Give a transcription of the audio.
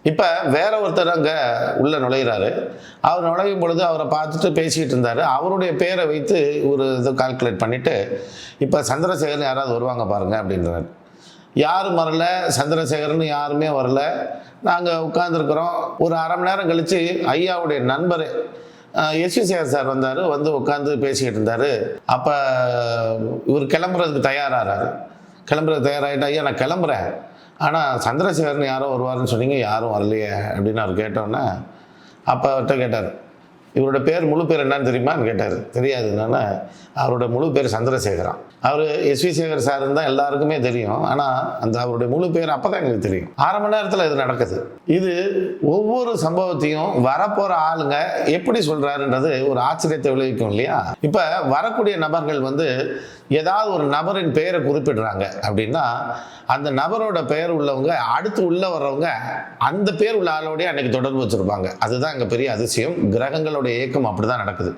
இப்போ வேற ஒருத்தர் அங்கே உள்ள நுழைகிறாரு. அவர் நுழையும் பொழுது அவரை பார்த்துட்டு பேசிக்கிட்டு இருந்தார். அவருடைய பேரை வைத்து ஒரு இது கால்குலேட் பண்ணிவிட்டு, இப்போ சந்திரசேகர்னு யாராவது வருவாங்க பாருங்கள் அப்படின்றார். யாரும் வரல, சந்திரசேகர்னு யாருமே வரல. நாங்கள் உட்காந்துருக்குறோம். ஒரு அரை மணி நேரம் கழித்து ஐயாவுடைய நண்பர் எஸ்வி சேகர் சார் வந்தார். வந்து உட்காந்து பேசிக்கிட்டு இருந்தார். அப்போ இவர் கிளம்புறதுக்கு தயாராகிறாரு. கிளம்புறதுக்கு தயாராகிட்டு, ஐயா நான் கிளம்புறேன், ஆனால் சந்திரசேகர்னு யாரோ வருவாருன்னு சொன்னீங்க, யாரும் வரலையே அப்படின்னு அவர் கேட்டோன்னே, அப்போ அவர்கிட்ட கேட்டார், இவரோட பேர் முழு பேர் என்னன்னு தெரியுமான்னு கேட்டார். தெரியாது. என்னன்னா அவரோட முழு பேர் சந்திரசேகரன். அவர் எஸ்வி சேகர் சார் தான் எல்லாருக்குமே தெரியும். ஆனால் அந்த அவருடைய முழு பேர் அப்போ தான் எங்களுக்கு தெரியும். அரை மணி நேரத்தில் இது நடக்குது. இது ஒவ்வொரு சம்பவத்தையும் வரப்போகிற ஆளுங்க எப்படி சொல்கிறாருன்றது ஒரு ஆச்சரியத்தை விளைவிக்கும் இல்லையா? இப்போ வரக்கூடிய நபர்கள் வந்து ஏதாவது ஒரு நபரின் பெயரை குறிப்பிடுறாங்க அப்படின்னா, அந்த நபரோட பெயர் உள்ளவங்க அடுத்து உள்ள வர்றவங்க அந்த பேர் உள்ள ஆளோடய அன்னைக்கு தொடர்பு வச்சுருப்பாங்க. அதுதான் அங்கே பெரிய அதிசயம். கிரகங்களோட இயக்கம் அப்படி தான் நடக்குது.